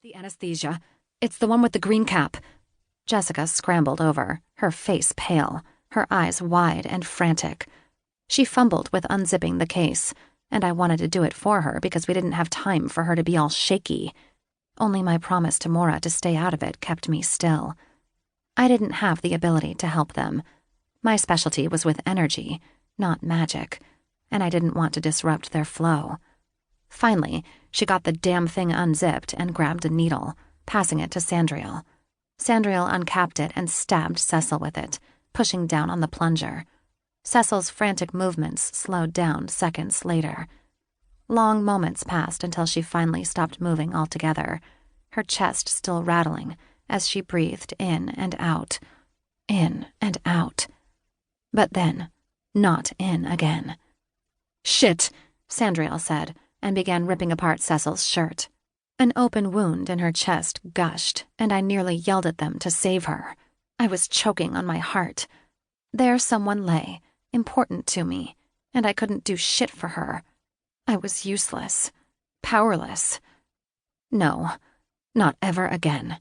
The anesthesia. It's the one with the green cap. Jessica scrambled over, her face pale, her eyes wide and frantic. She fumbled with unzipping the case, and I wanted to do it for her because we didn't have time for her to be all shaky. Only my promise to Mora to stay out of it kept me still. I didn't have the ability to help them. My specialty was with energy, not magic, and I didn't want to disrupt their flow. Finally, she got the damn thing unzipped and grabbed a needle, passing it to Sandriel. Sandriel uncapped it and stabbed Cecil with it, pushing down on the plunger. Cecil's frantic movements slowed down seconds later. Long moments passed until she finally stopped moving altogether, her chest still rattling as she breathed in and out. But then, not in again. "Shit," Sandriel said, and began ripping apart Cecil's shirt. An open wound in her chest gushed, and I nearly yelled at them to save her. I was choking on my heart. There someone lay, important to me, and I couldn't do shit for her. I was useless, powerless. No, not ever again.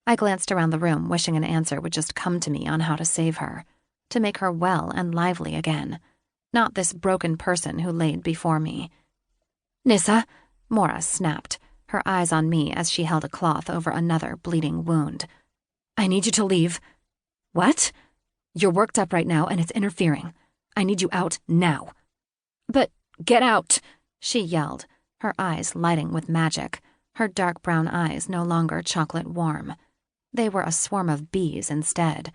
I glanced around the room, wishing an answer would just come to me on how to save her, to make her well and lively again, not this broken person who laid before me. "Nyssa," Mora snapped, her eyes on me as she held a cloth over another bleeding wound. "I need you to leave." "What?" "You're worked up right now and it's interfering. I need you out now." "But get out," she yelled, her eyes lighting with magic, her dark brown eyes no longer chocolate warm. They were a swarm of bees instead.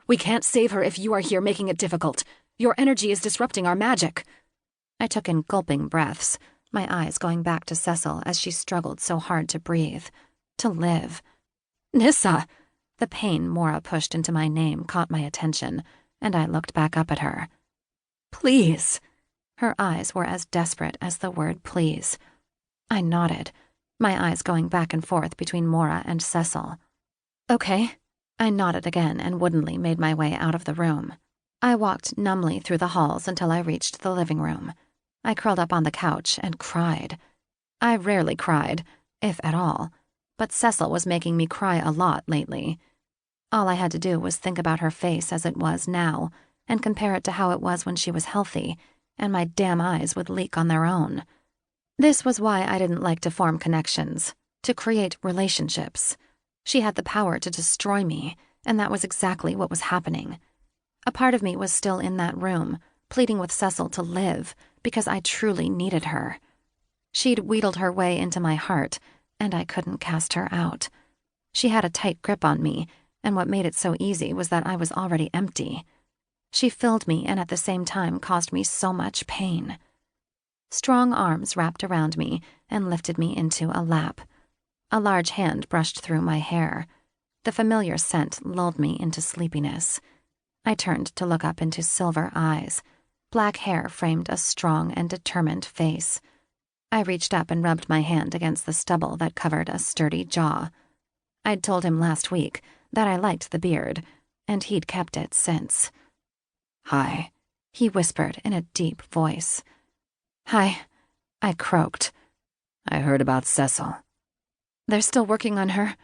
"We can't save her if you are here making it difficult. Your energy is disrupting our magic." I took in gulping breaths, my eyes going back to Cecil as she struggled so hard to breathe, to live. "Nyssa!" The pain Mora pushed into my name caught my attention, and I looked back up at her. "Please." Her eyes were as desperate as the word please. I nodded, my eyes going back and forth between Mora and Cecil. "Okay." I nodded again and woodenly made my way out of the room. I walked numbly through the halls until I reached the living room. I curled up on the couch and cried. I rarely cried, if at all, but Cecil was making me cry a lot lately. All I had to do was think about her face as it was now and compare it to how it was when she was healthy, and my damn eyes would leak on their own. This was why I didn't like to form connections, to create relationships. She had the power to destroy me, and that was exactly what was happening. A part of me was still in that room, pleading with Cecil to live, because I truly needed her. She'd wheedled her way into my heart, and I couldn't cast her out. She had a tight grip on me, and what made it so easy was that I was already empty. She filled me and at the same time caused me so much pain. Strong arms wrapped around me and lifted me into a lap. A large hand brushed through my hair. The familiar scent lulled me into sleepiness. I turned to look up into silver eyes. Black hair framed a strong and determined face. I reached up and rubbed my hand against the stubble that covered a sturdy jaw. I'd told him last week that I liked the beard, and he'd kept it since. "Hi," he whispered in a deep voice. "Hi," I croaked. "I heard about Cecil." "They're still working on her."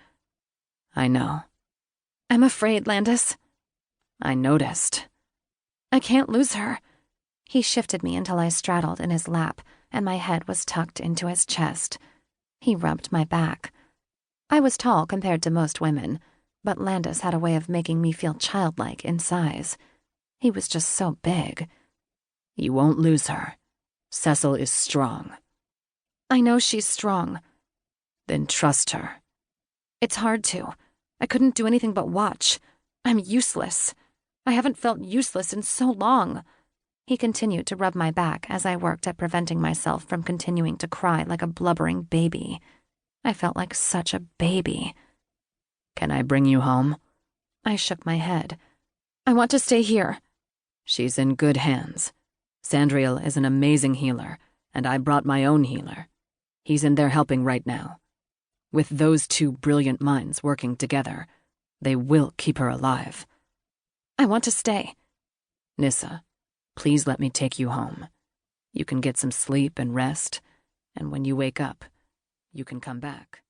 "I know." "I'm afraid, Landis." "I noticed." "I can't lose her." He shifted me until I straddled in his lap, and my head was tucked into his chest. He rubbed my back. I was tall compared to most women, but Landis had a way of making me feel childlike in size. He was just so big. "You won't lose her. Cecil is strong." "I know she's strong." "Then trust her." "It's hard to. I couldn't do anything but watch. I'm useless. I haven't felt useless in so long." He continued to rub my back as I worked at preventing myself from continuing to cry like a blubbering baby. I felt like such a baby. "Can I bring you home?" I shook my head. "I want to stay here." "She's in good hands. Sandriel is an amazing healer, and I brought my own healer. He's in there helping right now. With those two brilliant minds working together, they will keep her alive." "I want to stay." "Nyssa, please let me take you home. You can get some sleep and rest, and when you wake up, you can come back."